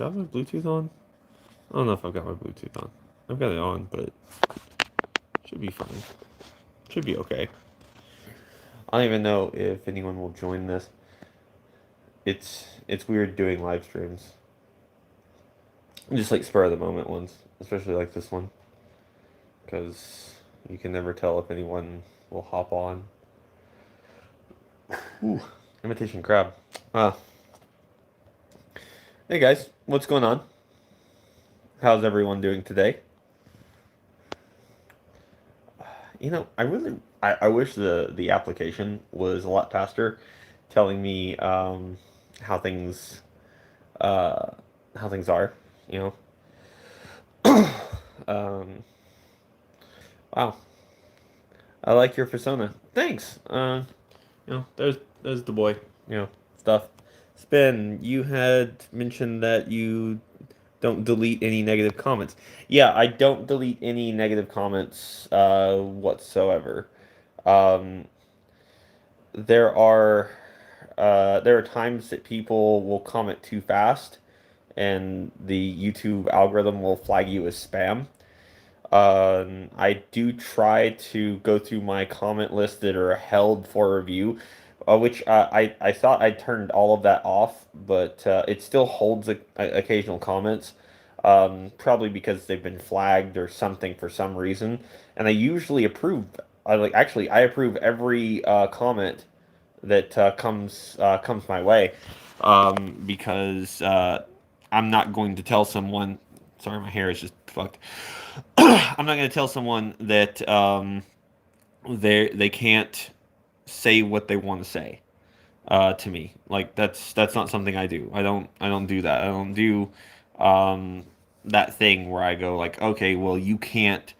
do I have my Bluetooth on? I don't know if I've got my Bluetooth on. I've got it on, but it should be fine. Should be okay. I don't even know if anyone will join this. It's weird doing live streams. Just like spur of the moment ones, especially like this one, because you can never tell if anyone will hop on. Ooh, imitation crab. Uh, hey guys, what's going on? How's everyone doing today? I wish the application was a lot faster, telling me how things uh, how things are. You know, um, wow, I like your persona. Thanks. There's the boy. You know, stuff. Spin, you had mentioned that you don't delete any negative comments. Yeah, I don't delete any negative comments whatsoever. Um, there are times that people will comment too fast, and the YouTube algorithm will flag you as spam. I do try to go through my comment list that are held for review, which I thought I turned all of that off, but it still holds occasional comments, probably because they've been flagged or something for some reason. And I usually approve. I approve every comment that comes my way, because I'm not going to tell someone. Sorry, my hair is just fucked. I'm not going to tell someone that they can't say what they want to say to me. Like that's not something I do. I don't do that. I don't do um, that thing where I go like, okay, well you can't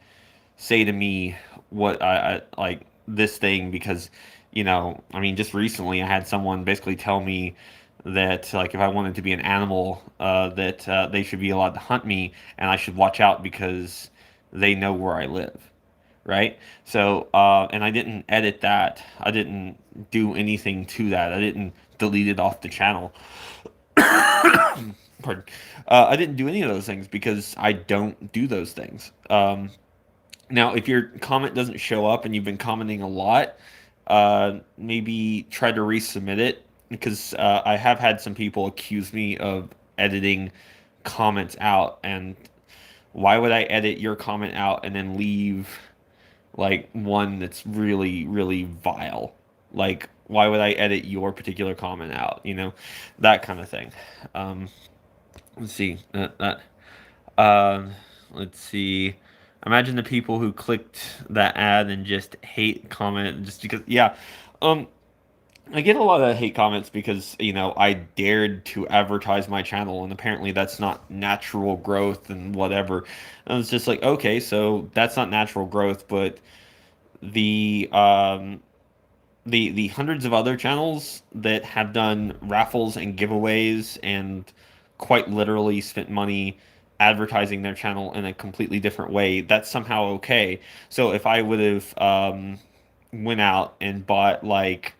say to me what I like this thing because I mean just recently I had someone basically tell me that like if I wanted to be an animal that they should be allowed to hunt me and I should watch out because they know where I live, right? So and I didn't edit that, I didn't do anything to that, I didn't delete it off the channel. Pardon. I didn't do any of those things because I don't do those things. Now, if your comment doesn't show up and you've been commenting a lot, maybe try to resubmit it because I have had some people accuse me of editing comments out. And why would I edit your comment out and then leave like one that's really, really vile? Like, why would I edit your particular comment out? That kind of thing. Um, let's see. Um, let's see. Imagine the people who clicked that ad and just hate comment just because. Yeah, um, I get a lot of hate comments because I dared to advertise my channel, and apparently that's not natural growth and whatever. And it's just like, okay, so that's not natural growth, but the um the hundreds of other channels that have done raffles and giveaways and quite literally spent money advertising their channel in a completely different way, that's somehow okay. So if I would have went out and bought like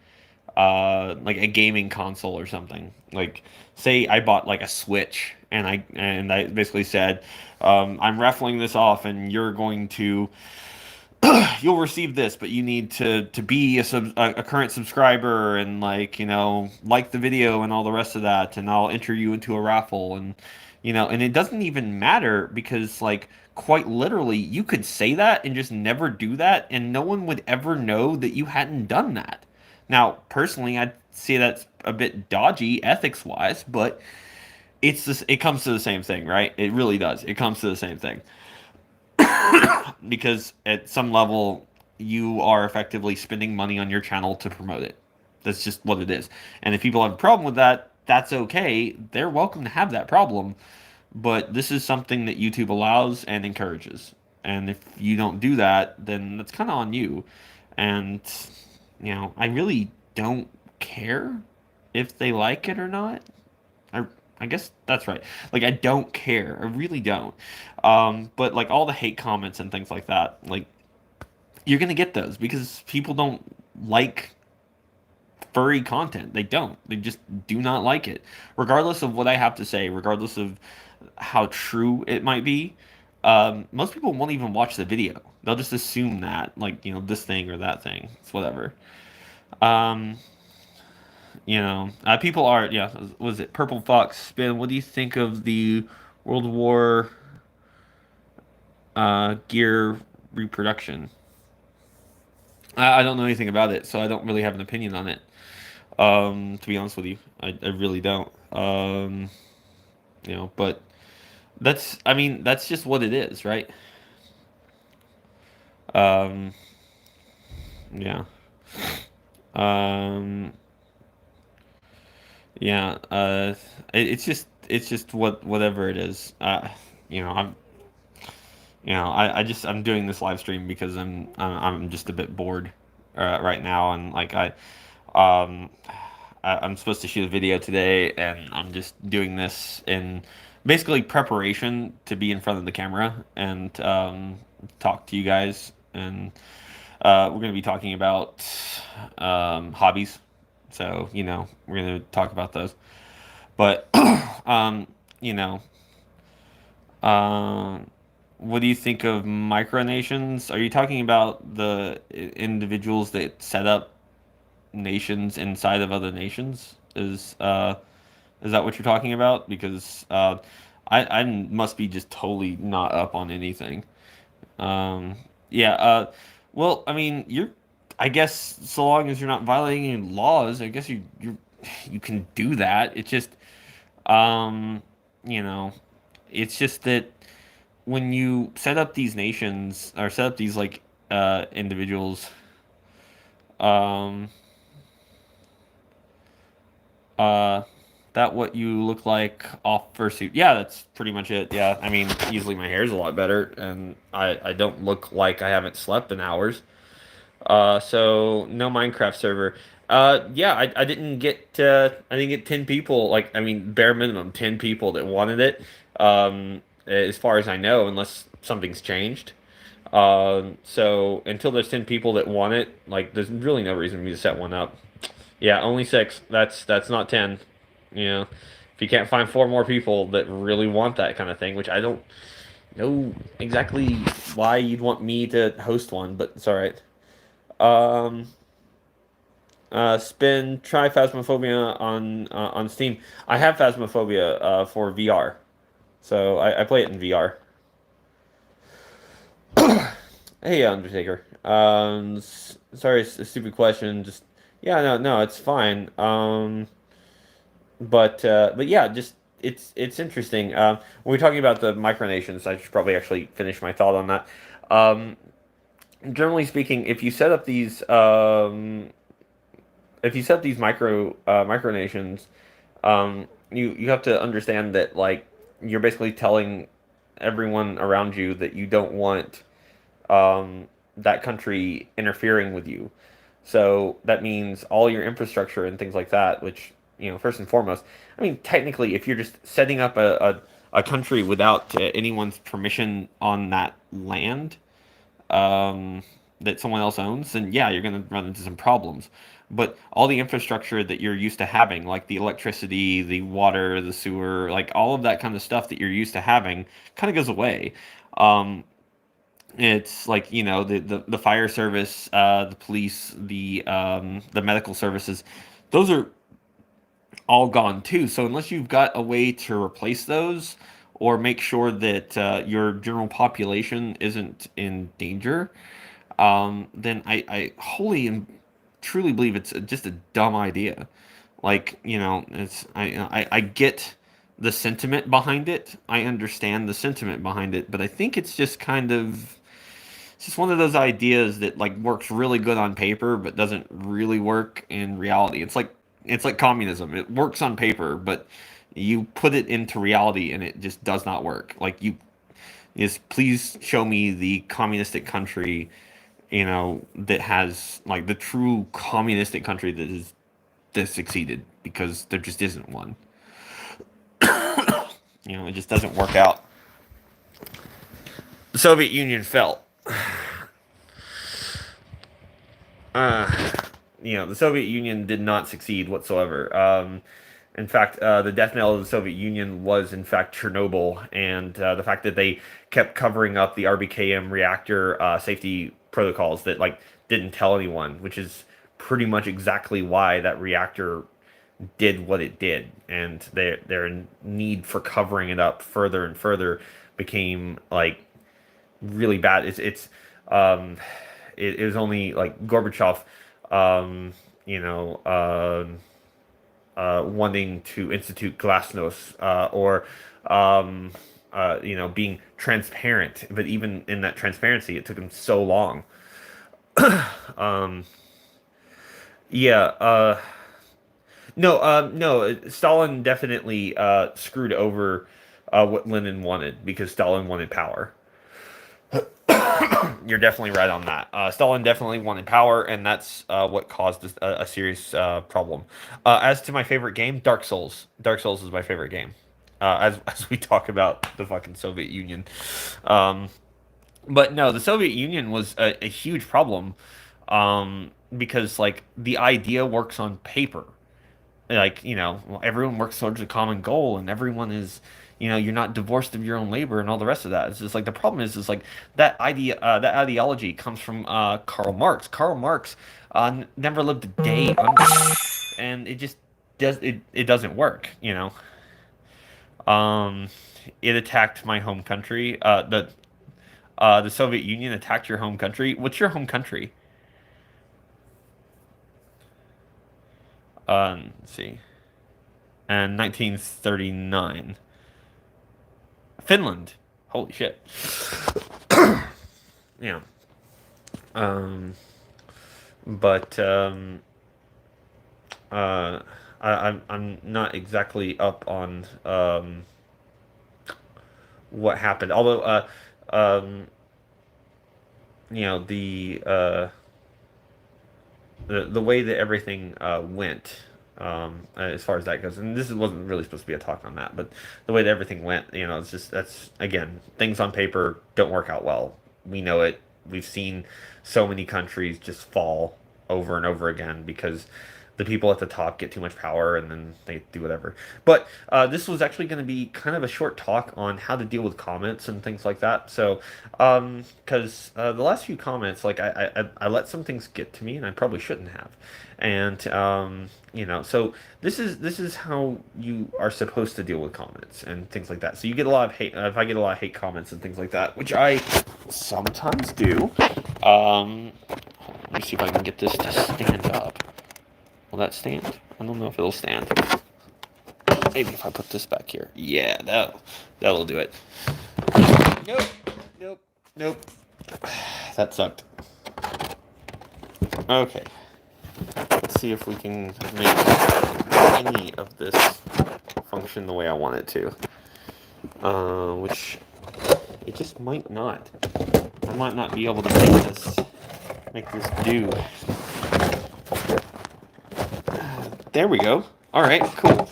a gaming console or something, like say I bought like a Switch and I basically said I'm raffling this off and you're going to you'll receive this, but you need to be a current subscriber and like the video and all the rest of that, and I'll enter you into a raffle, and it doesn't even matter because like quite literally you could say that and just never do that, and no one would ever know that you hadn't done that. Now, personally, I'd say that's a bit dodgy ethics wise, but it comes to the same thing, right? It really does. It comes to the same thing because at some level you are effectively spending money on your channel to promote it. That's just what it is. And if people have a problem with that, that's okay. They're welcome to have that problem. But this is something that YouTube allows and encourages. And if you don't do that, then that's kind of on you. And, I really don't care if they like it or not. I I guess that's right. Like I don't care. I really don't. But like all the hate comments and things like that, like you're gonna get those because people don't like furry content. They don't. They just do not like it, regardless of what I have to say, regardless of how true it might be. Most people won't even watch the video. They'll just assume that, like, this thing or that thing. It's whatever. Um, People are, yeah, was it Purple Fox Spin? What do you think of the World War gear reproduction? I don't know anything about it, so I don't really have an opinion on it. To be honest with you, I really don't. But I mean, that's just what it is, right? Um, yeah. Um, yeah. It's just whatever it is. You know, I'm, I'm doing this live stream because I'm just a bit bored, right now, and like um, I'm supposed to shoot a video today, and I'm just doing this in basically preparation to be in front of the camera and talk to you guys. And we're going to be talking about hobbies. So, we're going to talk about those. But, um, you know, um, what do you think of micronations? Are you talking about the individuals that set up nations inside of other nations? Is that what you're talking about? Because I must be just totally not up on anything. Um, yeah. Well, I mean, I guess so long as you're not violating any laws, I guess you can do that. It's just, um, you know, it's just that when you set up these nations or set up these like individuals, um, Uh, that what you look like off fursuit? Yeah, that's pretty much it. Yeah, I mean, usually my hair's a lot better, and I don't look like I haven't slept in hours. So no Minecraft server. Yeah, I didn't get 10 people. Like, I mean, bare minimum 10 people that wanted it. As far as I know, unless something's changed. So until there's 10 people that want it, like, there's really no reason for me to set one up. Yeah, only six. That's not 10. You know, if you can't find four more people that really want that kind of thing, which I don't know exactly why you'd want me to host one, but it's all right. Um, try Phasmophobia on Steam. I have Phasmophobia for VR, so I play it in VR. Hey, Undertaker. Sorry, it's a stupid question. Just yeah, no, it's fine. But yeah, just it's interesting. When we're talking about the micronations, I should probably actually finish my thought on that. Um, Generally speaking, if you set up these micronations, you have to understand that, like, you're basically telling everyone around you that you don't want that country interfering with you. So that means all your infrastructure and things like that, which, first and foremost, I mean, technically, if you're just setting up a country without anyone's permission on that land, um, that someone else owns, then yeah, you're going to run into some problems. But all the infrastructure that you're used to having, like the electricity, the water, the sewer, like all of that kind of stuff that you're used to having, kind of goes away. Um, it's like, the fire service, the police, the medical services, those are all gone too. So unless you've got a way to replace those or make sure that your general population isn't in danger, then I wholly and truly believe it's just a dumb idea. Like, it's I get the sentiment behind it. I understand the sentiment behind it, but I think it's just one of those ideas that, like, works really good on paper but doesn't really work in reality. It's like communism. It works on paper, but you put it into reality and it just does not work. Like, please show me the communistic country, that has, like, the true communistic country that succeeded, because there just isn't one. It just doesn't work out. The Soviet Union fell. Uh, the Soviet Union did not succeed whatsoever. In fact, the death knell of the Soviet Union was, in fact, Chernobyl, and the fact that they kept covering up the RBKM reactor safety protocols that like didn't tell anyone, which is pretty much exactly why that reactor did what it did, and their need for covering it up further and further became like really bad. It was only like Gorbachev, um, you know, wanting to institute glasnost, or being transparent. But even in that transparency, it took him so long. Um, yeah. No. No. Stalin definitely screwed over what Lenin wanted because Stalin wanted power. You're definitely right on that. Stalin definitely wanted power, and that's what caused a serious problem. As to my favorite game, Dark Souls. Dark Souls is my favorite game. As we talk about the fucking Soviet Union, um, but no, the Soviet Union was a huge problem, because like the idea works on paper, like everyone works towards a common goal, and everyone is, you're not divorced of your own labor and all the rest of that. It's just like the problem is like that ideology comes from Karl Marx. Karl Marx never lived a day under, and it doesn't work. um it attacked my home country. The Soviet Union attacked your home country. What's your home country? Let's see. And 1939. Finland. Holy shit. Yeah. Um, but I'm not exactly up on what happened. Although um, the way that everything went, as far as that goes, and this wasn't really supposed to be a talk on that, but the way that everything went, it's just that's again, things on paper don't work out well. We know it. We've seen so many countries just fall over and over again because the people at the top get too much power and then they do whatever. But this was actually going to be kind of a short talk on how to deal with comments and things like that. So, because the last few comments, like I let some things get to me and I probably shouldn't have. And so this is how you are supposed to deal with comments and things like that. So you get a lot of hate. If I get a lot of hate comments and things like that, which I sometimes do. Let me see if I can get this to stand up. Will that stand? I don't know if it'll stand. Maybe if I put this back here. Yeah, that'll do it. Nope. Nope. Nope. That sucked. Okay. Let's see if we can make any of this function the way I want it to. Which it just might not. I might not be able to make this do. There we go. All right, cool.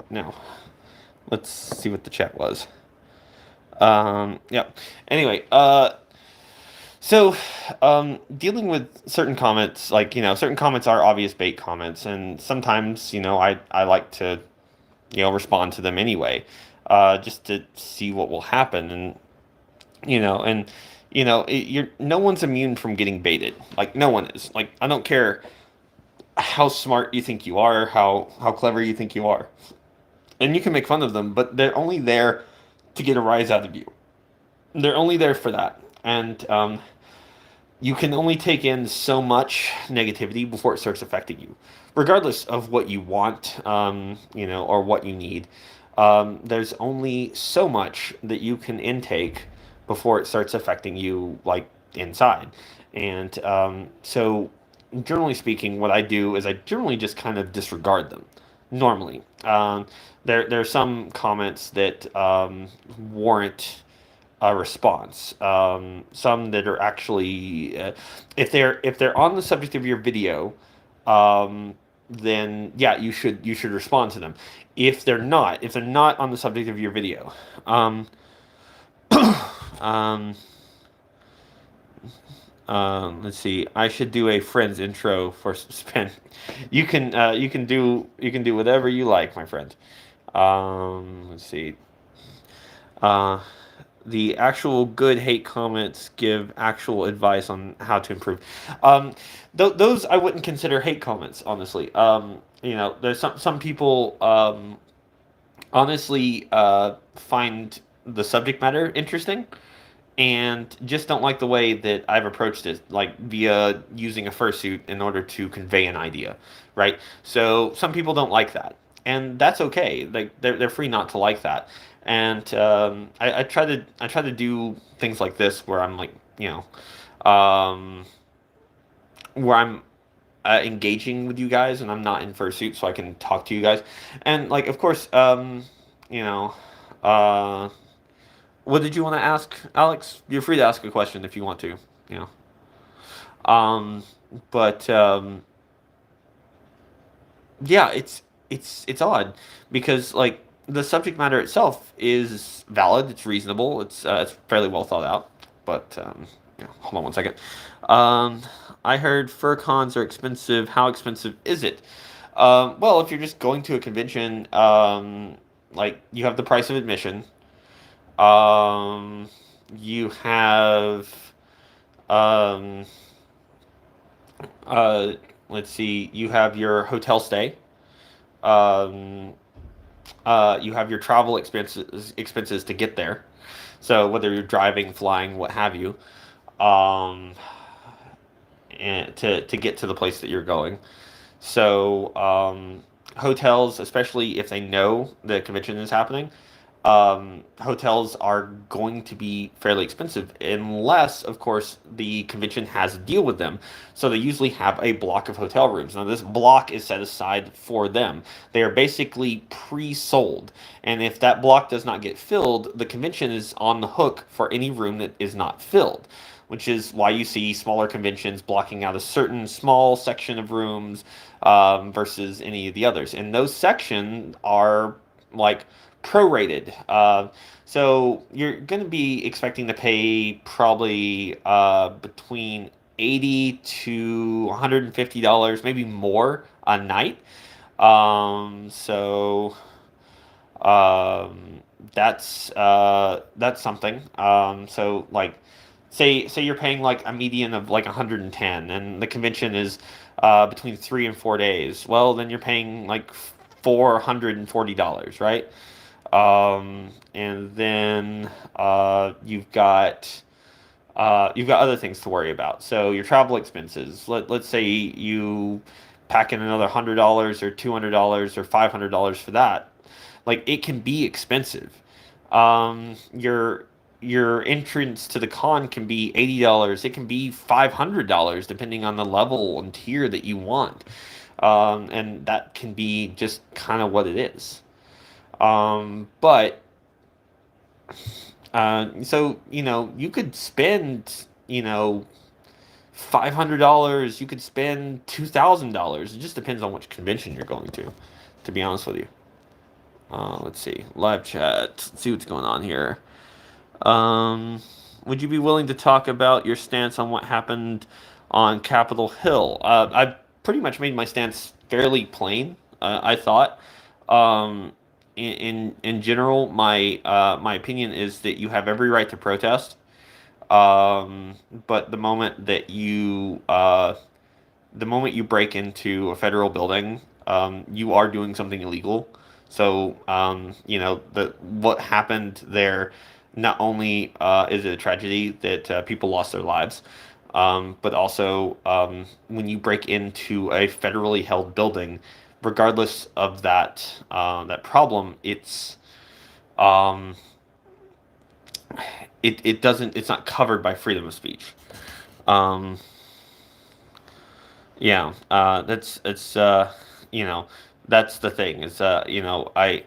Now, let's see what the chat was. Yeah. Anyway, so dealing with certain comments, like, certain comments are obvious bait comments, and sometimes, I like to, respond to them anyway, just to see what will happen, and, no one's immune from getting baited. Like, no one is. Like, I don't care how smart you think you are, how clever you think you are. And you can make fun of them, but they're only there to get a rise out of you. They're only there for that. And you can only take in so much negativity before it starts affecting you. Regardless of what you want, or what you need, there's only so much that you can intake before it starts affecting you, like, inside. And so generally speaking, what I do is I generally just kind of disregard them. Normally, there are some comments that warrant a response. Some that are actually, if they're on the subject of your video, then yeah, you should respond to them. If they're not on the subject of your video, um, Let's see. I should do a friend's intro for Spin. You can do whatever you like, my friend. Let's see. Uh, the actual good hate comments give actual advice on how to improve. Um, those I wouldn't consider hate comments, honestly. There's some people honestly find the subject matter interesting and just don't like the way that I've approached it, like via using a fursuit in order to convey an idea, right? So some people don't like that, and that's okay. Like they're free not to like that. And I try to do things like this where I'm like um, where I'm engaging with you guys and I'm not in fursuit, so I can talk to you guys. And like of course you know uh what did you want to ask, Alex? You're free to ask a question if you want to. You know. Um, but yeah, it's odd because like the subject matter itself is valid. It's reasonable. It's fairly well thought out. But yeah, hold on one second. Um, I heard fur cons are expensive. How expensive is it? Well, if you're just going to a convention, like you have the price of admission. Um, you have um, uh, let's see, you have your hotel stay. Um, you have your travel expenses to get there. So whether you're driving, flying, what have you, um, and to get to the place that you're going. So hotels, especially if they know the convention is happening, hotels are going to be fairly expensive unless, of course, the convention has a deal with them. So they usually have a block of hotel rooms. Now, this block is set aside for them. They are basically pre-sold, and if that block does not get filled, the convention is on the hook for any room that is not filled. Which is why you see smaller conventions blocking out a certain small section of rooms versus any of the others. And those sections are like prorated. So you're going to be expecting to pay probably between 80 to $150, maybe more a night. So um, that's something. So like say you're paying like a median of like 110 and the convention is between 3 and 4 days. Well, then you're paying like $440, right? And then you've got other things to worry about. So your travel expenses. Let's say you pack in another $100 or $200 or $500 for that. Like it can be expensive. Your entrance to the con can be $80. It can be $500 depending on the level and tier that you want. And that can be just kind of what it is. But so you could spend $500. You could spend $2,000. It just depends on which convention you're going to be honest with you. Let's see, live chat. Let's see what's going on here. Would you be willing to talk about your stance on what happened on Capitol Hill? I've pretty much made my stance fairly plain. I thought. Um, in general, my opinion is that you have every right to protest. But the moment you break into a federal building, you are doing something illegal. So, the what happened there, not only is it a tragedy that people lost their lives, but also when you break into a federally held building, regardless of that problem, um, it's not covered by freedom of speech. Um, Yeah, you know, that's the thing is, I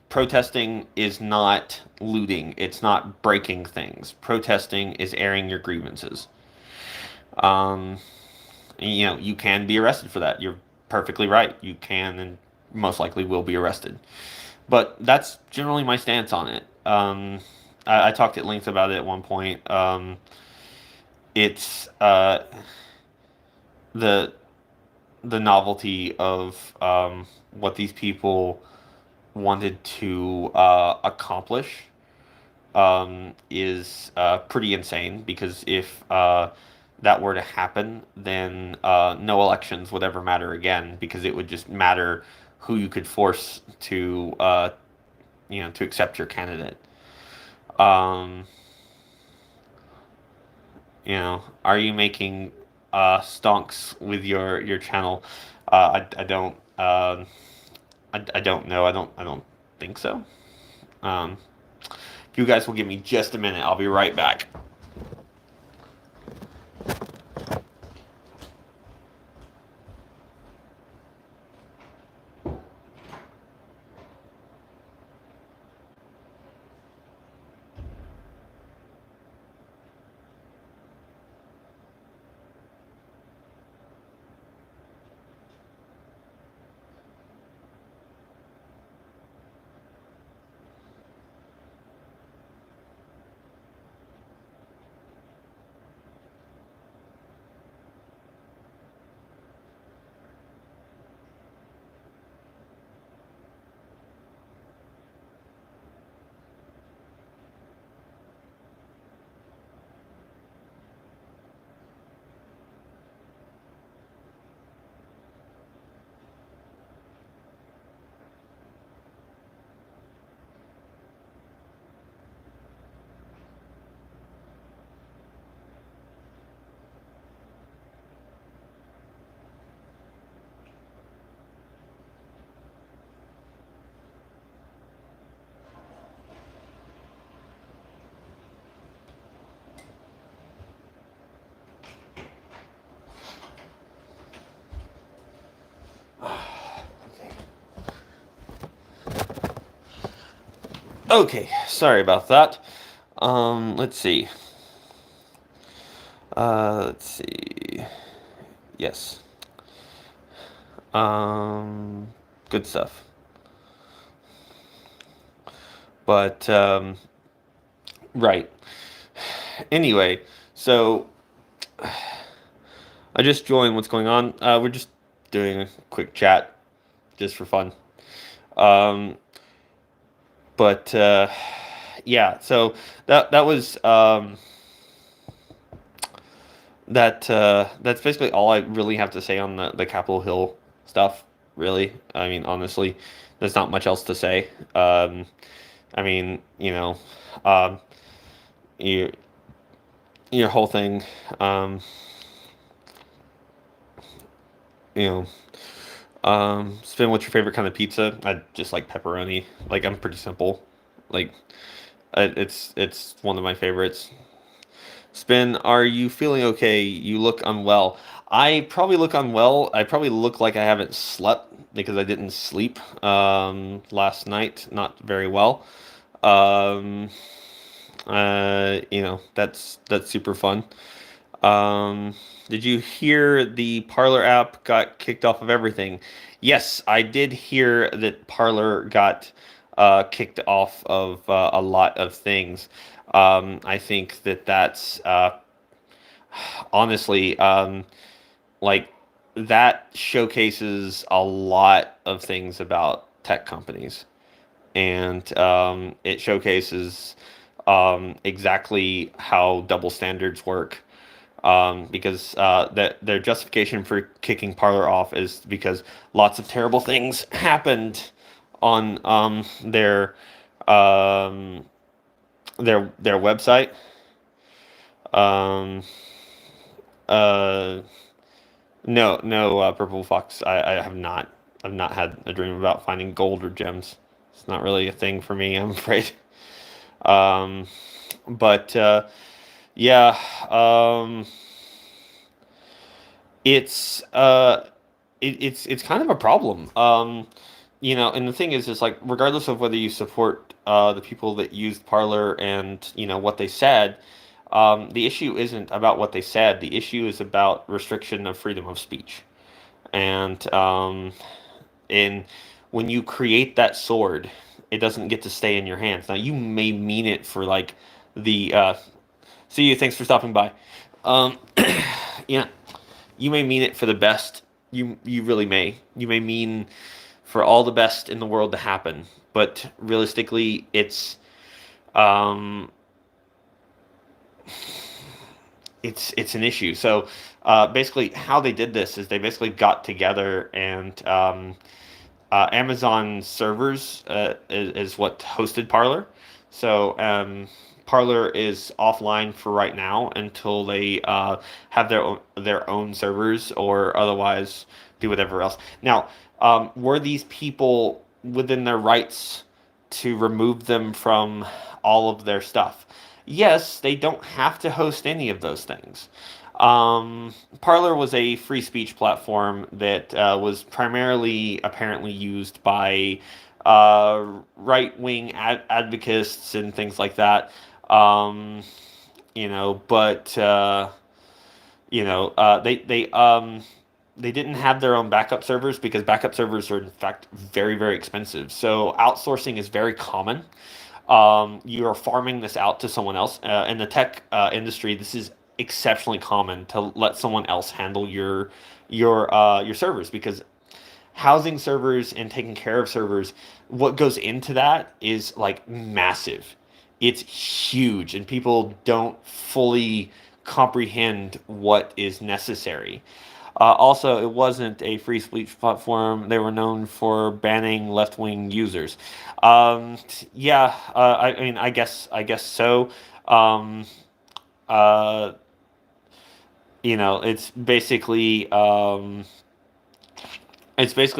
protesting is not looting. It's not breaking things. Protesting is airing your grievances. Um, you can be arrested for that. You're perfectly right. You can and most likely will be arrested. But that's generally my stance on it. I talked at length about it at one point. it's the the novelty of what these people wanted to accomplish is pretty insane because if that were to happen, then no elections would ever matter again because it would just matter who you could force to to accept your candidate. Um, are you making stonks with your channel? I don't I don't know. I don't think so. Um, if you guys will give me just a minute, I'll be right back. Okay, sorry about that. Let's see. Let's see. Yes. Um, Good stuff. But right. Anyway, so I just joined. What's going on? We're just doing a quick chat, just for fun. Um, but yeah. So that was that's basically all I really have to say on the Capitol Hill stuff. Really, I mean, honestly, there's not much else to say. I mean, um, your your whole thing, um, you know, Spin, what's your favorite kind of pizza? I just like pepperoni. Like I'm pretty simple. Like it's one of my favorites. Spin, are you feeling okay? You look unwell. I probably look unwell. I probably look like I haven't slept because I didn't sleep last night. Not very well. Um, that's super fun. Did you hear the Parlor app got kicked off of everything? Yes, I did hear that Parlor got kicked off of a lot of things. I think that's honestly, like that showcases a lot of things about tech companies, and it showcases exactly how double standards work. Because that their justification for kicking Parler off is because lots of terrible things happened on um, their website. Um, uh, no, Purple Fox. I have not. I've not had a dream about finding gold or gems. It's not really a thing for me, I'm afraid. Um, but yeah, um, it's it's kind of a problem. And the thing is like regardless of whether you support the people that used Parler and what they said, the issue isn't about what they said. The issue is about restriction of freedom of speech. And and when you create that sword, it doesn't get to stay in your hands. Now you may mean it for like the see you. Thanks for stopping by. Um, yeah, you may mean it for the best. You really may. You may mean for all the best in the world to happen, but realistically, um, it's an issue. So basically, how they did this is they basically got together and Amazon servers is what hosted Parler. So Parler is offline for right now until they have their own servers or otherwise do whatever else. Now, were these people within their rights to remove them from all of their stuff? Yes, they don't have to host any of those things. Parler was a free speech platform that was primarily apparently used by right wing advocates and things like that. Um, but they didn't have their own backup servers because backup servers are in fact very very expensive. So outsourcing is very common. You are farming this out to someone else. In the tech industry, this is exceptionally common to let someone else handle your servers because housing servers and taking care of servers, what goes into that is like massive. It's huge, and people don't fully comprehend what is necessary. Also, it wasn't a free speech platform. They were known for banning left-wing users. Yeah, I mean, I guess so. Um, uh, it's basically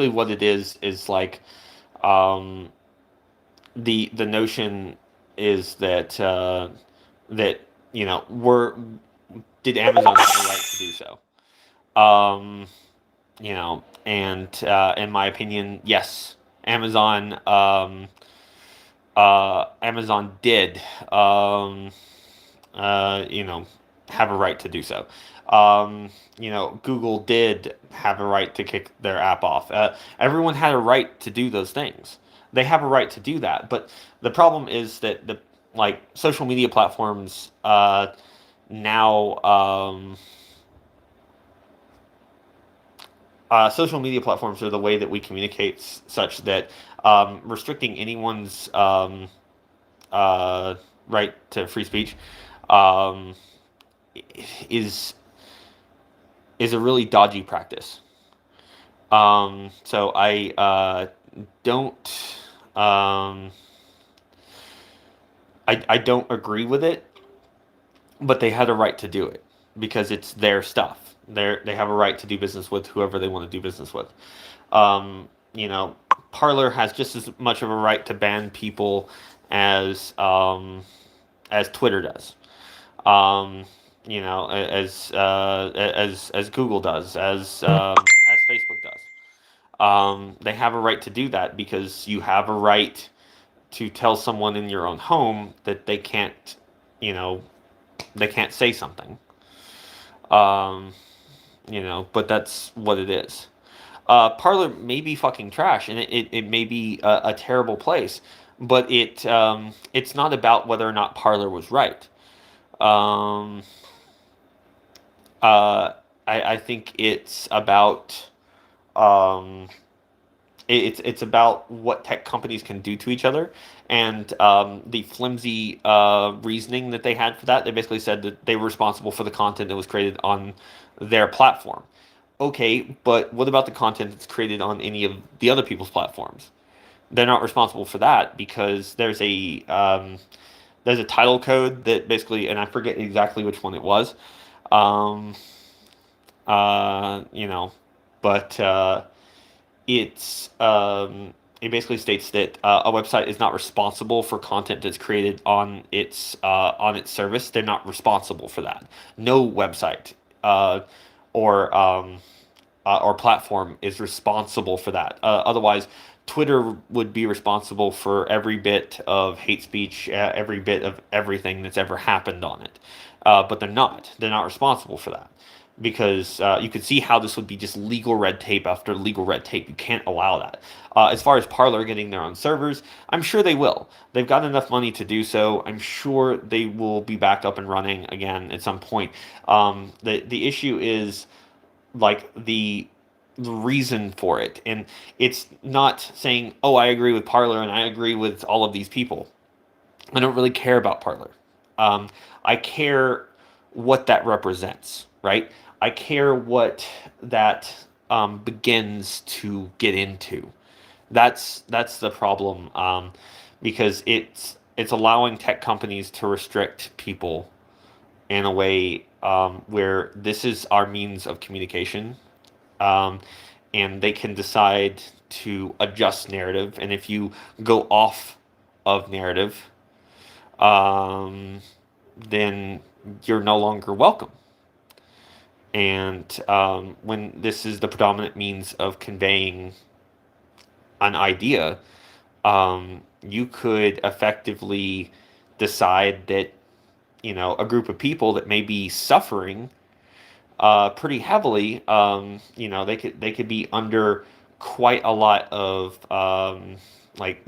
what it is like um, the notion is that that were did Amazon have the right to do so? Um, and in my opinion, yes, Amazon did, uh, you know, have a right to do so. Google did have a right to kick their app off. Everyone had a right to do those things. They have a right to do that. But the problem is that the like social media platforms now social media platforms are the way that we communicate such that restricting anyone's uh, right to free speech um, is is a really dodgy practice. So I don't um, I don't agree with it, but they had a right to do it because it's their stuff. They have a right to do business with whoever they want to do business with. Um, you know, Parler has just as much of a right to ban people as Twitter does. Um, as Google does, as Facebook does. They have a right to do that because you have a right to tell someone in your own home that you know, they can't say something. Um, but that's what it is. Parler may be fucking trash, and it may be a terrible place, but it's not about whether or not Parler was right. Um, I think it's about um, it's about what tech companies can do to each other, and the flimsy reasoning that they had for that. They basically said that they were responsible for the content that was created on their platform. Okay, but what about the content that's created on any of the other people's platforms? They're not responsible for that because there's a title code that basically, and I forget exactly which one it was. Um, you know, but it's it basically states that a website is not responsible for content that's created on its service. They're not responsible for that. No website or or platform is responsible for that. Otherwise, Twitter would be responsible for every bit of hate speech, every bit of everything that's ever happened on it. But they're not. They're not responsible for that because you could see how this would be just legal red tape after legal red tape. You can't allow that. As far as Parler getting their own servers, I'm sure they will. They've got enough money to do so. I'm sure they will be back up and running again at some point. The issue is like the reason for it, and it's not saying, "Oh, I agree with Parler and I agree with all of these people." I don't really care about Parler. Um, I care what that represents, right? I care what that begins to get into. That's the problem, because it's allowing tech companies to restrict people in a way where this is our means of communication, um, and they can decide to adjust narrative. And if you go off of narrative, um, then you're no longer welcome. And when this is the predominant means of conveying an idea, you could effectively decide that, a group of people that may be suffering pretty heavily, they could be under quite a lot of like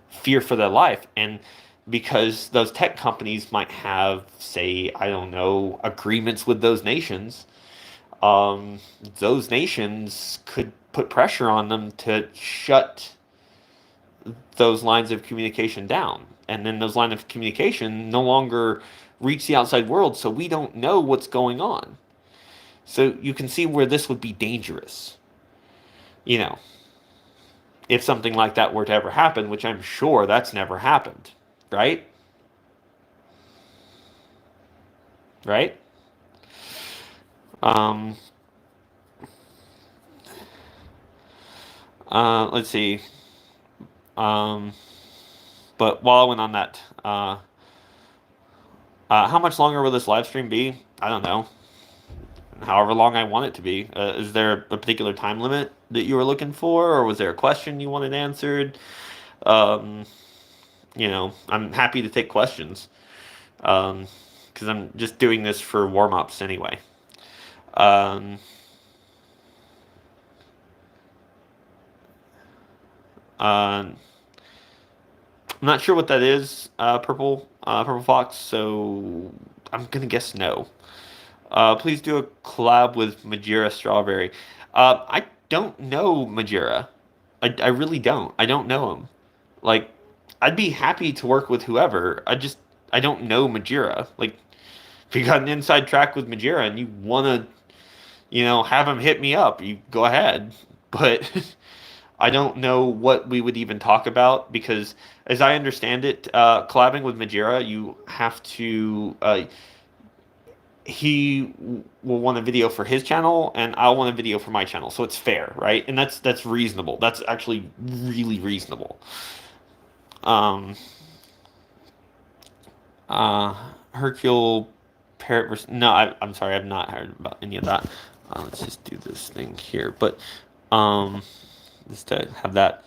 fear for their life. And because those tech companies might have, say, I don't know, agreements with um, those nations could put pressure on them to shut those lines of communication down. And then those lines of communication no longer reach the outside world, so we don't know what's going on. So you can see where this would be dangerous, you know, if something like that were to ever happen, which I'm sure that's never happened, right? Right? Um, let's see. Um, but while I went on that, how much longer will this live stream be? I don't know. However long I want it to be. Is there a particular time limit that you were looking for, or was there a question you wanted answered? Um, I'm happy to take questions, because I'm just doing this for warm ups anyway. Um, uh, I'm not sure what that is, Purple Fox. So I'm gonna guess no. Please do a collab with Majira Strawberry. I don't know Majira. I really don't. I don't know him. Like, I'd be happy to work with whoever. I don't know Majira. Like, if you got an inside track with Majira and you wanna, have him hit me up, you go ahead. But I don't know what we would even talk about because, as I understand it, collabing with Majira, you have to. He will want a video for his channel, and I'll want a video for my channel, so it's fair, right? And that's reasonable. That's actually really reasonable. Um, uh, Hercule Parrot versus. No, I'm sorry, I've not heard about any of that. Let's just do this thing here, but um, just to have that.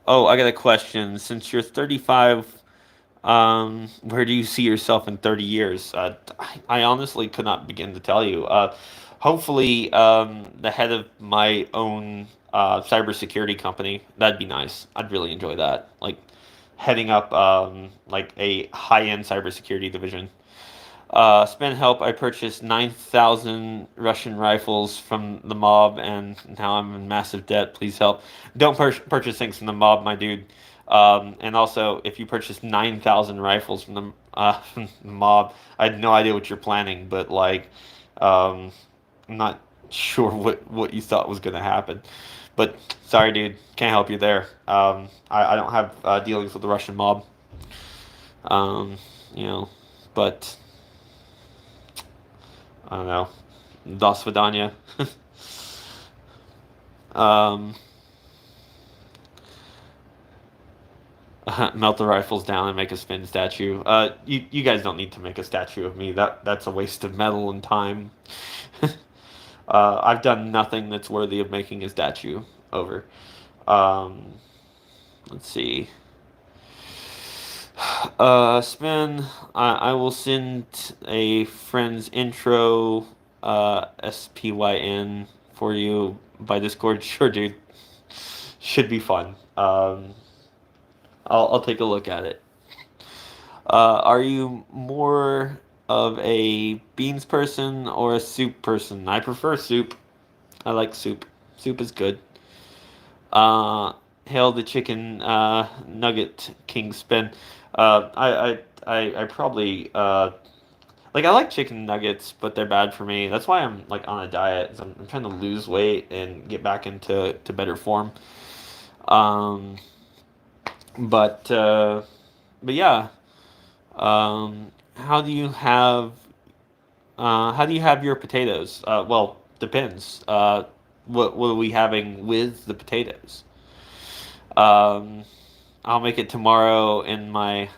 Oh, I got a question. Since you're 35, where do you see yourself in 30 years? I honestly could not begin to tell you. Hopefully, the head of my own cybersecurity company. That'd be nice. I'd really enjoy that. Like heading up like a high-end cybersecurity division. Spend help. I purchased 9,000 Russian rifles from the mob, and now I'm in massive debt. Please help. Don't purchase things from the mob, my dude. And also, if you purchase 9,000 rifles from from the mob, I had no idea what you're planning, but like, I'm not sure what you thought was going to happen. But sorry, dude, can't help you there. I don't have dealings with the Russian mob. Um, you know, but. I don't know. Das Vidania. um, Melt the rifles down and make a spin statue. You guys don't need to make a statue of me. That's a waste of metal and time. I've done nothing that's worthy of making a statue over. Um, let's see. Spin. I will send a friend's intro Spyn for you by Discord. Sure, dude. Should be fun. I'll take a look at it. Are you more of a beans person or a soup person? I prefer soup. I like soup. Soup is good. Uh, Hail the chicken nugget king spin. I probably like I like chicken nuggets, but they're bad for me. That's why I'm like on a diet. I'm trying to lose weight and get back into better form. Um, but uh, but yeah. How do you have your potatoes? Well, depends. What are we having with the potatoes? Um, I'll make it tomorrow in my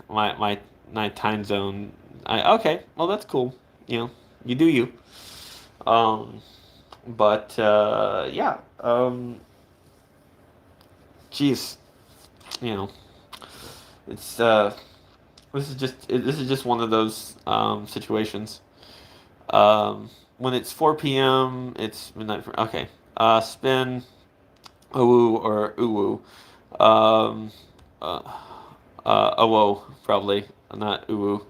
time zone. Okay, well that's cool. You know, you do you. Um, but yeah. Geez, you know, it's this is just one of those situations. When it's 4 p.m., it's midnight. Okay. Spin, ooh or ooh. Um, uh, oh, probably not ooh.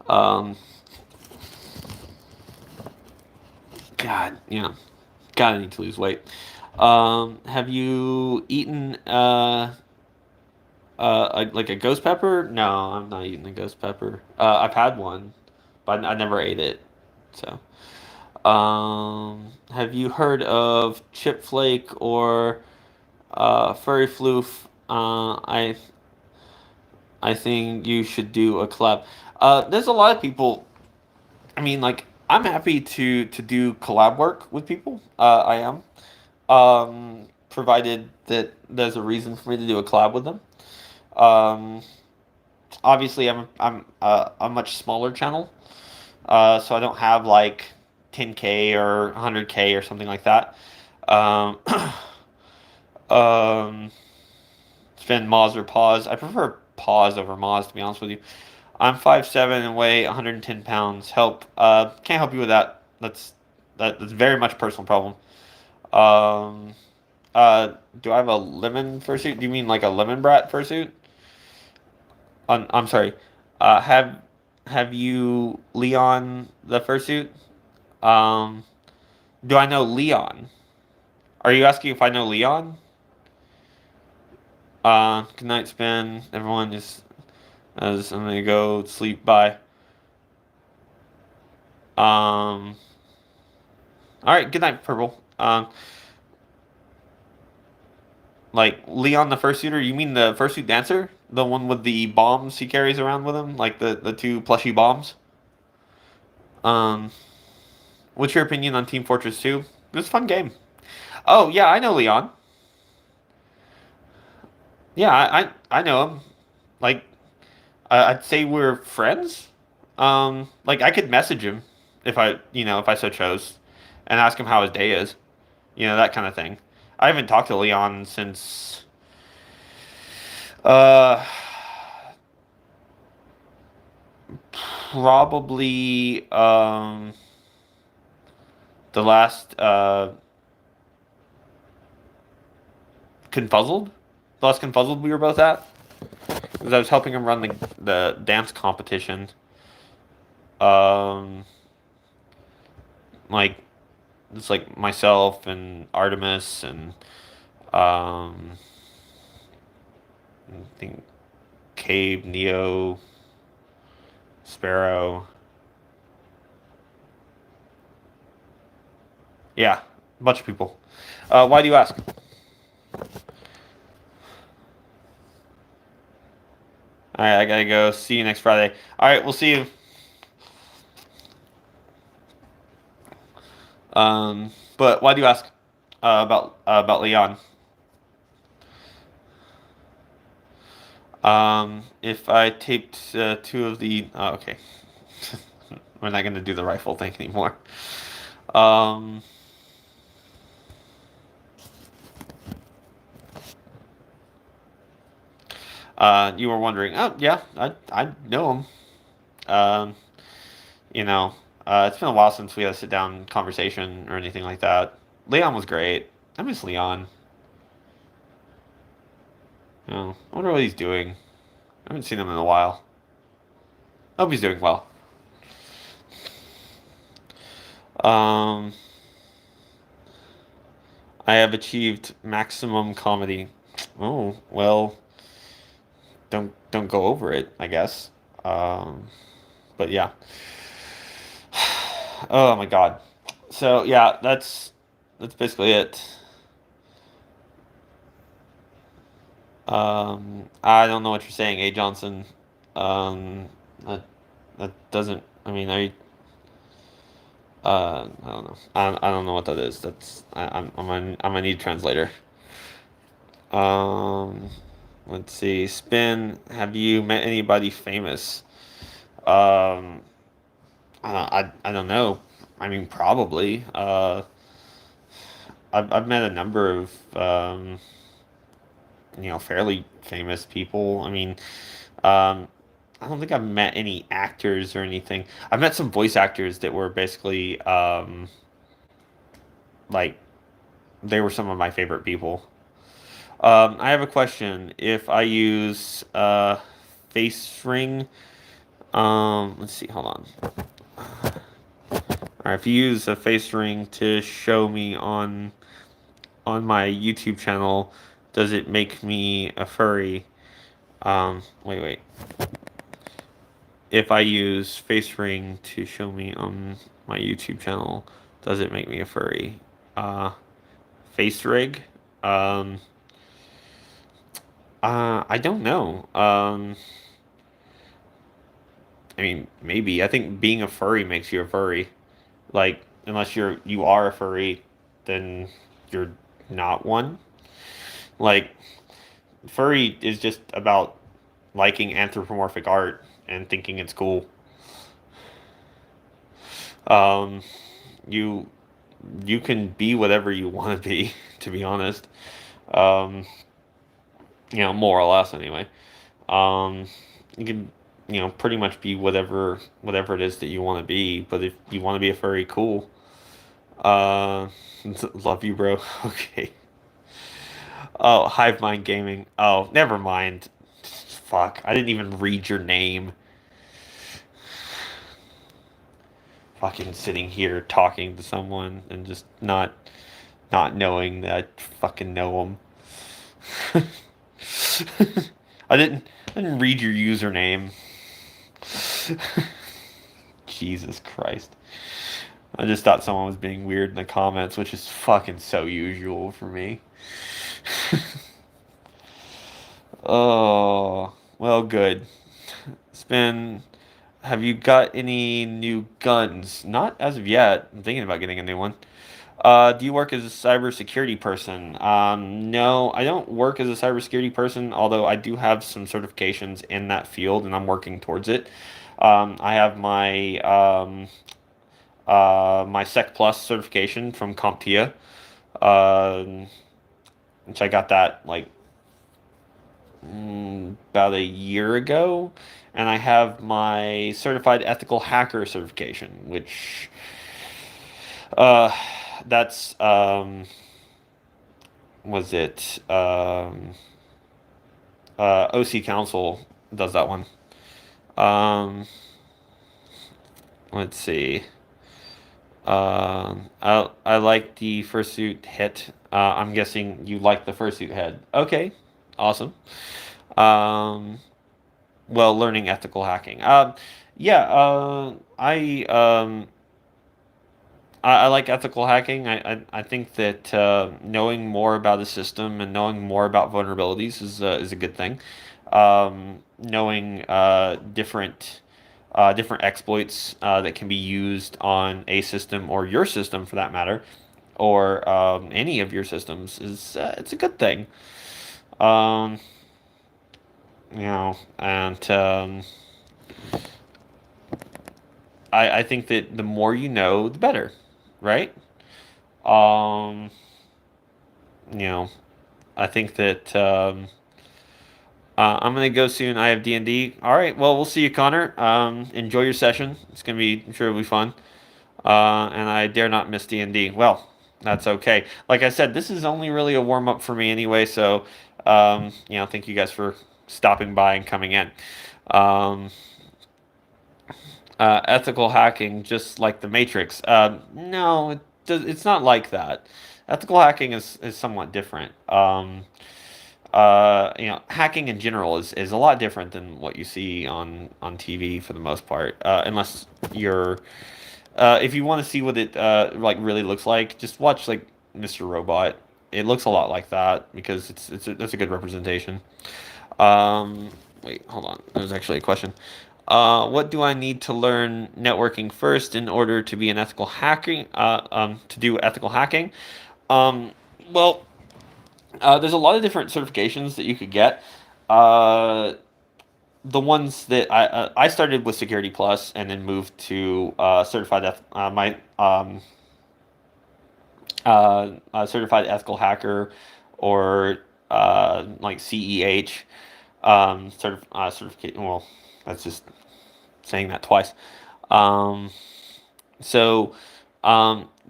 Um, God, yeah. God, I need to lose weight. Have you eaten like a ghost pepper? No, I'm not eating a ghost pepper. I've had one, but I never ate it. So, have you heard of chip flake or furry floof? I think you should do a collab. There's a lot of people. I mean, like I'm happy to do collab work with people. I am, provided that there's a reason for me to do a collab with them. Um, Obviously, I'm a much smaller channel, so I don't have like 10K or 100K or something like that. Um, um, Spend Moz or Pause. I prefer Pause over Moz, to be honest with you. I'm 5'7" and weigh 110 pounds. Help. Can't help you with that. That's very much a personal problem. Um, do I have a lemon fursuit? Do you mean like a lemon brat fursuit? I'm sorry. Have you Leon the fursuit? Um, do I know Leon? Are you asking if I know Leon? Good night, Spin. Everyone just as I'm gonna go sleep. Bye. Um, all right. Good night, Purple. Like Leon the fursuiter. You mean the fursuit dancer? The one with the bombs he carries around with him, like the two plushy bombs. Um, what's your opinion on Team Fortress 2? It was a fun game. Oh yeah, I know Leon. Yeah, I know him. Like I'd say we're friends. Like I could message him if I so chose, and ask him how his day is. That kind of thing. I haven't talked to Leon since uh probably the last confuzzled. The last confuzzled we were both at. Because I was helping him run the dance competition. Um, like it's like myself and Artemis and um, I think Cabe, Neo, Sparrow. Yeah, a bunch of people. Why do you ask? All right, I gotta go. See you next Friday. All right, we'll see you. But why do you ask about Leon? If I taped two of the okay, we're not gonna do the rifle thing anymore. Um, you were wondering. Oh yeah, I know him. Um, you know. It's been a while since we had a sit down conversation or anything like that. Leon was great. I miss Leon. I wonder what he's doing. I haven't seen him in a while. I hope he's doing well. Um, I have achieved maximum comedy. Oh, well, don't go over it, I guess. Um, but yeah. Oh my God. So yeah, that's basically it. I don't know what you're saying, A. Johnson. Um, that that doesn't. I mean, I don't know. I don't know what that is. I'm gonna need a translator. Um, let's see. Spin. Have you met anybody famous? Um, I don't know. I mean, probably. I've met a number of fairly famous people. I mean, um, I don't think I've met any actors or anything. I've met some voice actors that were basically like they were some of my favorite people. I have a question. If I use face ring, let's see, hold on. All right, if you use a face ring to show me on my YouTube channel, does it make me a furry? Wait. If I use face ring to show me on my YouTube channel, does it make me a furry? Uh, Face rig? Um, I don't know. I mean, maybe. I think being a furry makes you a furry. Like, unless you are a furry, then you're not one. Like, furry is just about liking anthropomorphic art and thinking it's cool. Um, you you can be whatever you want to be, to be honest. Um, more or less anyway. Um, you can pretty much be whatever it is that you want to be. But if you want to be a furry, cool. Uh, love you, bro. Okay. Oh, Hive Mind Gaming. Oh, never mind. Fuck, I didn't even read your name. Fucking sitting here talking to someone and just not knowing that I fucking know them. I didn't read your username. Jesus Christ. I just thought someone was being weird in the comments, which is fucking so usual for me. Oh, well, good. Spin, have you got any new guns? Not as of yet. I'm thinking about getting a new one. Do you work as a cybersecurity person? No, I don't work as a cybersecurity person, although I do have some certifications in that field and I'm working towards it. I have my Sec Plus certification from CompTIA, um, which I got that like about a year ago, and I have my certified ethical hacker certification, which uh, that's was it OC Council does that one. Um, let's see. I like the fursuit hit. I'm guessing you like the fursuit head. Okay, awesome. Um, well, learning ethical hacking. Yeah. I like ethical hacking. I think that knowing more about a system and knowing more about vulnerabilities is a good thing. Knowing different exploits that can be used on a system or your system for that matter, or any of your systems is it's a good thing. Um, and I think that the more you know, the better, right? Um, you know, I think that I'm gonna go soon. I have D&D. All right. Well, we'll see you, Connor. Enjoy your session. It's gonna be. I'm sure it'll be fun. And I dare not miss D&D. Well, that's okay. Like I said, this is only really a warm up for me anyway. So, thank you guys for stopping by and coming in. Um, Ethical hacking, just like the Matrix. No, it's not like that. Ethical hacking is somewhat different. Hacking in general is a lot different than what you see on TV for the most part. Unless you're, if you want to see what it like really looks like, just watch like Mr. Robot. It looks a lot like that because that's a good representation. Um, Wait, hold on. There's actually a question. What do I need to learn networking first in order to be an ethical hacking? To do ethical hacking? Um, well, there's a lot of different certifications that you could get. Uh, the ones that I started with Security Plus and then moved to certified ethical hacker, or like CEH certification. Well, that's just saying that twice. Um, so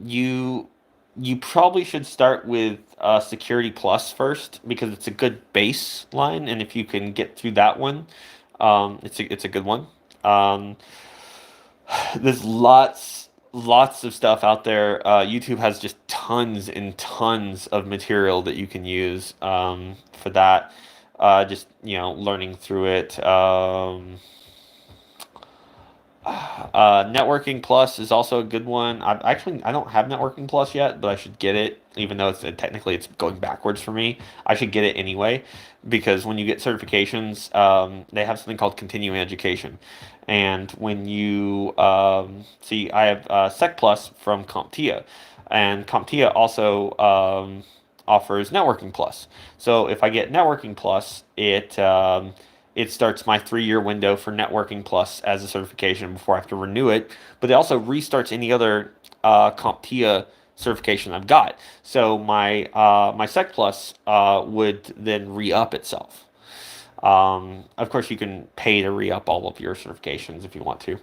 you probably should start with Security Plus first because it's a good baseline, and if you can get through that one, it's a good one. Um, there's lots of stuff out there. YouTube has just tons and tons of material that you can use for that. Just learning through it. Networking Plus is also a good one. I don't have Networking Plus yet, but I should get it, even though technically it's going backwards for me. I should get it anyway, because when you get certifications, they have something called continuing education, and when you see, I have Sec Plus from CompTIA, and CompTIA also offers Networking Plus. So if I get Networking Plus, it starts my 3-year window for Networking Plus as a certification before I have to renew it. But it also restarts any other CompTIA certification I've got. So my Sec Plus would then re-up itself. Of course, you can pay to re-up all of your certifications if you want to,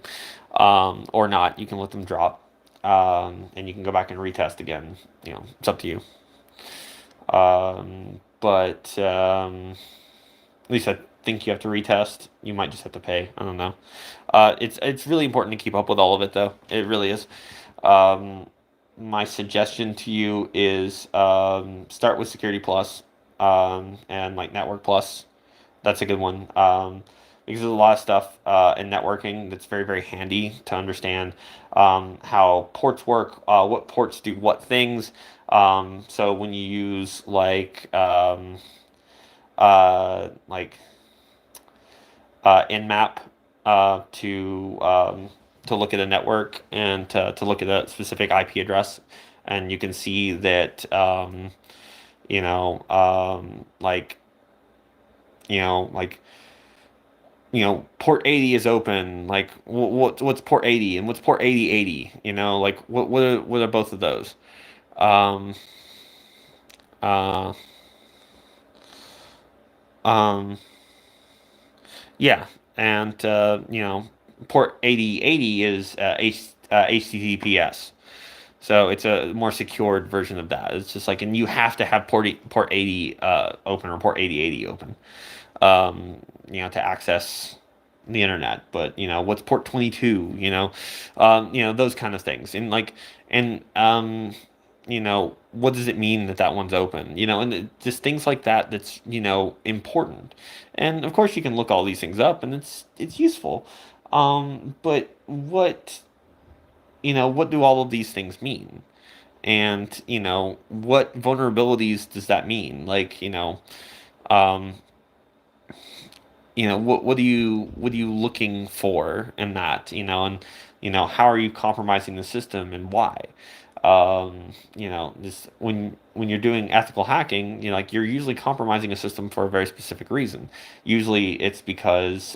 or not. You can let them drop, and you can go back and retest again. It's up to you. But at least I think you have to retest. You might just have to pay. I don't know. It's really important to keep up with all of it, though. It really is. Um, my suggestion to you is start with Security Plus, and like Network Plus. That's a good one. Because there's a lot of stuff in networking that's very, very handy to understand how ports work, what ports do what things. So when you use like Nmap to look at a network and to look at a specific IP address, and you can see that you know like like port 80 is open. Like what's port 80 and what's port 8080? Like what are both of those? Um, uh, um, yeah, and port 8080 is HTTPS. So it's a more secured version of that. It's just like, and you have to have port 80 open, or port 8080 open, to access the internet. But what's port 22? Those kind of things, and what does it mean that that one's open? Just things like that. That's important. And of course, you can look all these things up, and it's useful. But what do all of these things mean? And what vulnerabilities does that mean? Like, um, what are you looking for in that? And how are you compromising the system, and why? This when you're doing ethical hacking, like, you're usually compromising a system for a very specific reason. Usually, it's because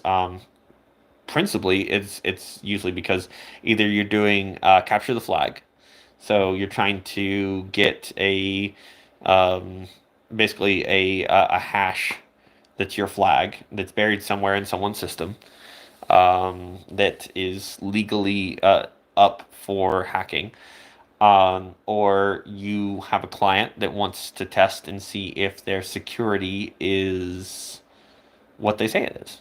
principally, it's usually because either you're doing capture the flag, so you're trying to get um, basically a hash that's your flag that's buried somewhere in someone's system, that is legally up for hacking, or you have a client that wants to test and see if their security is what they say it is.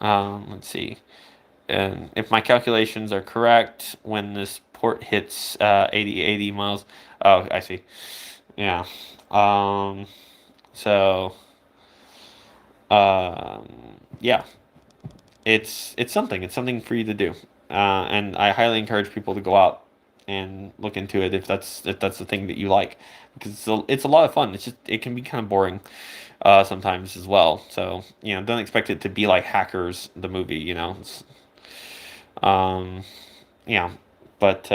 Let's see. And if my calculations are correct, when this port hits 80 miles, oh, I see. Yeah. Um, so, um, yeah, it's something. It's something for you to do, and I highly encourage people to go out and look into it if that's the thing that you like, because it's a lot of fun. It's just it can be kind of boring sometimes as well. So don't expect it to be like Hackers the movie. Um, yeah, but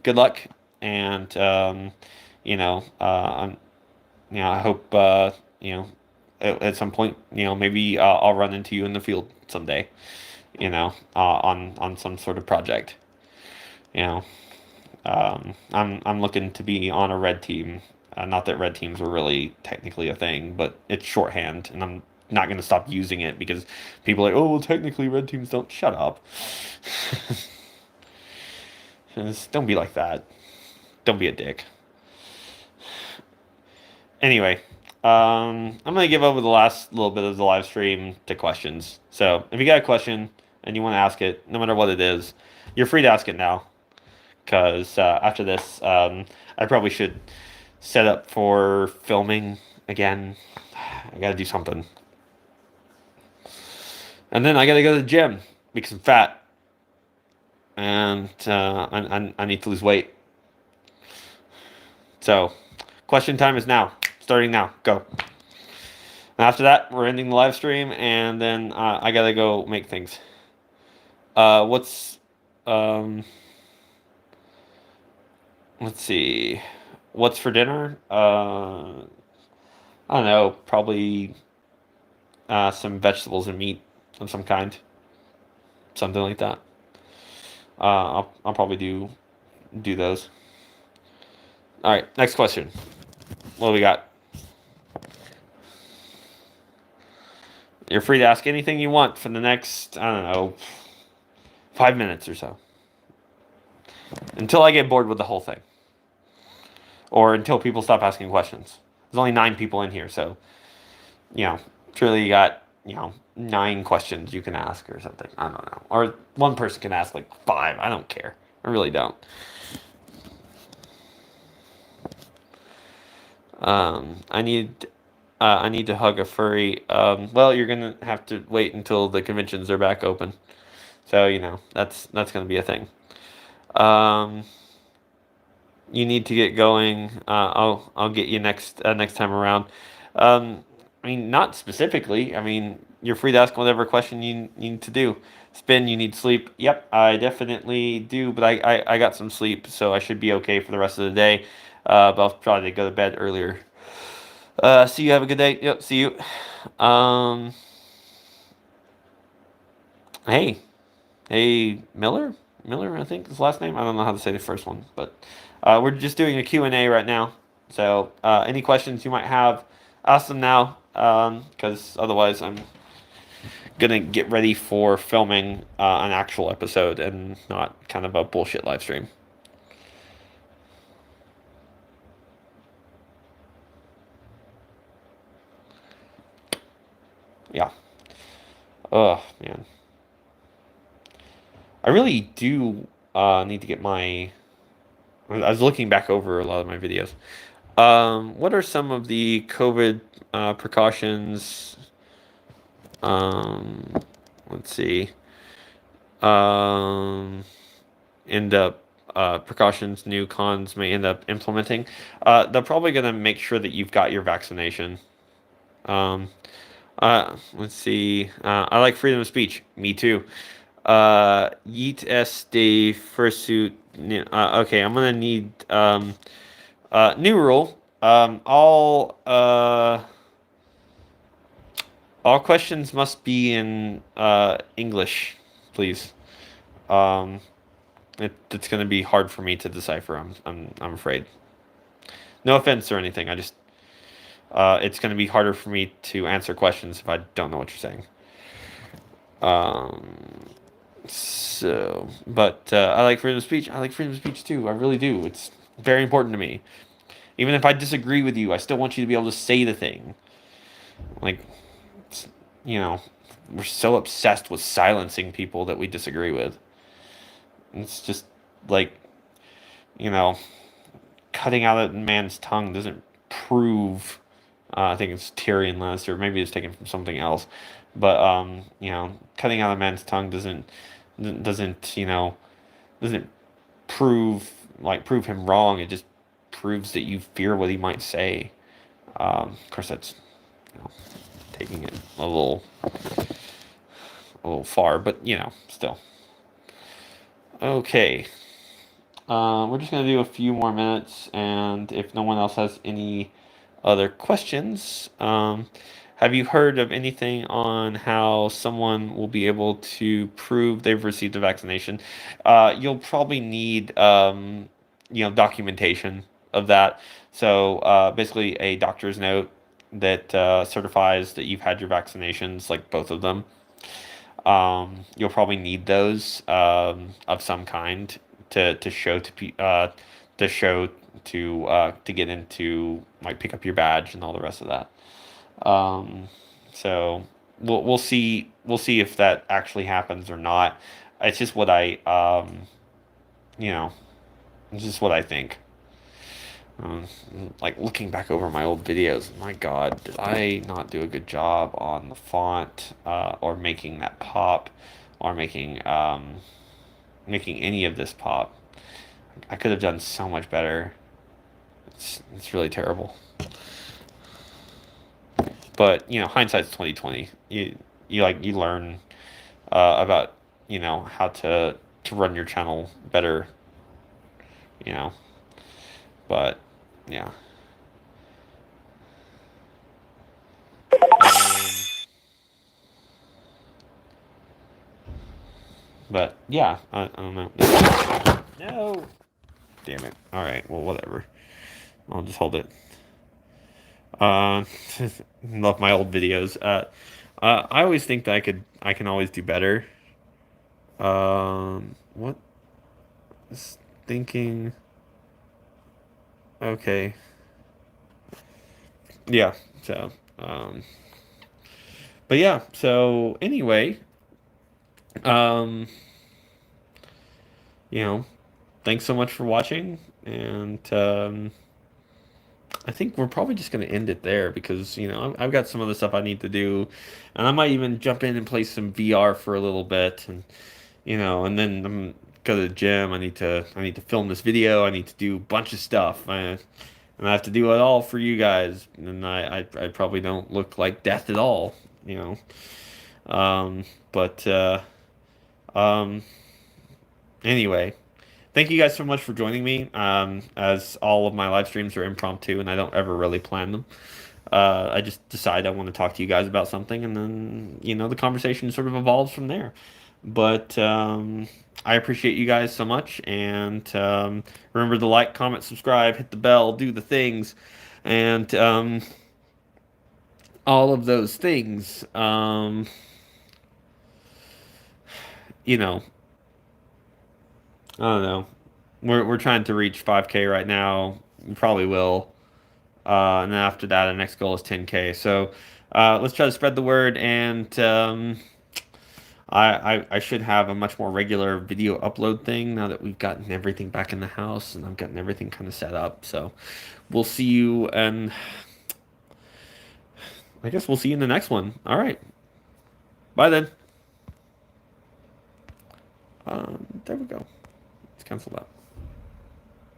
good luck, and I'm I hope at some point maybe I'll run into you in the field someday. On some sort of project. You know, I'm looking to be on a red team. Not that red teams are really technically a thing, but it's shorthand, and I'm not going to stop using it because people are like, oh, well, technically red teams don't. Shut up. Just don't be like that. Don't be a dick. Anyway, I'm going to give over the last little bit of the live stream to questions. So if you got a question and you want to ask it, no matter what it is, you're free to ask it now. Because after this, I probably should set up for filming again. I got to do something. And then I got to go to the gym because I'm fat. And I need to lose weight. So, question time is now. Starting now. Go. And after that, we're ending the live stream. And then I got to go make things. What's... Let's see. What's for dinner? I don't know. Probably some vegetables and meat of some kind. Something like that. I'll probably do those. All right. Next question. What do we got? You're free to ask anything you want for the next, I don't know, 5 minutes or so. Until I get bored with the whole thing. Or until people stop asking questions. There's only 9 people in here, so, truly you got, 9 questions you can ask or something. I don't know. Or one person can ask like 5. I don't care. I really don't. I need to hug a furry. Well, you're gonna have to wait until the conventions are back open. So that's gonna be a thing. You need to get going. I'll get you next time around. I mean, not specifically. I mean, you're free to ask whatever question you need to do. Spin, you need sleep. Yep, I definitely do, but I got some sleep, so I should be okay for the rest of the day. But I'll try to go to bed earlier. See you. Have a good day. Yep, see you. Hey, Miller. Miller, I think is the last name. I don't know how to say the first one, but we're just doing a Q&A right now. So any questions you might have, ask them now, because otherwise I'm gonna get ready for filming an actual episode and not kind of a bullshit live stream. Yeah. Oh man. I really do need to get my. I was looking back over a lot of my videos. What are some of the COVID precautions? Um, let's see. End up precautions new cons may end up implementing. They're probably going to make sure that you've got your vaccination. Let's see. I like freedom of speech. Me too. Yeet SD fursuit. Okay, I'm gonna need new rule. All questions must be in English, please. Um, it's gonna be hard for me to decipher. I'm afraid. No offense or anything. I just it's gonna be harder for me to answer questions if I don't know what you're saying. So So, but I like freedom of speech. I like freedom of speech too. I really do. It's very important to me. Even if I disagree with you, I still want you to be able to say the thing. Like, you know, we're so obsessed with silencing people that we disagree with. It's just like, you know, cutting out a man's tongue doesn't prove. I think it's Tyrion Lannister. Maybe it's taken from something else, but cutting out a man's tongue doesn't doesn't prove him wrong. It just proves that you fear what he might say. Of course, that's taking it a little far, but still. Okay. We're just gonna do a few more minutes, and if no one else has any other questions, have you heard of anything on how someone will be able to prove they've received a vaccination? You'll probably need, documentation of that. So basically, a doctor's note that certifies that you've had your vaccinations, like both of them. You'll probably need those of some kind to show to show to get into, like, pick up your badge and all the rest of that. So we'll see if that actually happens or not. It's just what you know it's just what I think. Um, like, looking back over my old videos, my God, did I not do a good job on the font, or making that pop, or making any of this pop? I could have done so much better. It's really terrible. But hindsight's 2020. You learn about how to run your channel better. You know, but yeah. But yeah, I don't know. No. Damn it. All right. Well, whatever. I'll just hold it. Uh, love my old videos. I always think that I can always do better. What is thinking? Okay. Yeah. So, but yeah. So anyway, um, you know, thanks so much for watching, and I think we're probably just going to end it there because I've got some other stuff I need to do, and I might even jump in and play some VR for a little bit, and then I'm go to the gym. I need to film this video. I need to do a bunch of stuff, and I have to do it all for you guys. And I probably don't look like death at all, you know. But um, anyway. Thank you guys so much for joining me. As all of my live streams are impromptu and I don't ever really plan them. I just decide I want to talk to you guys about something, and then the conversation sort of evolves from there. But I appreciate you guys so much, and remember to like, comment, subscribe, hit the bell, do the things, and all of those things. You know, I don't know. We're trying to reach 5K right now. We probably will. And then after that, our next goal is 10K. So let's try to spread the word, and I should have a much more regular video upload thing now that we've gotten everything back in the house and I've gotten everything kind of set up. So we'll see you, and I guess we'll see you in the next one. All right. Bye then. There we go. Let's cancel that.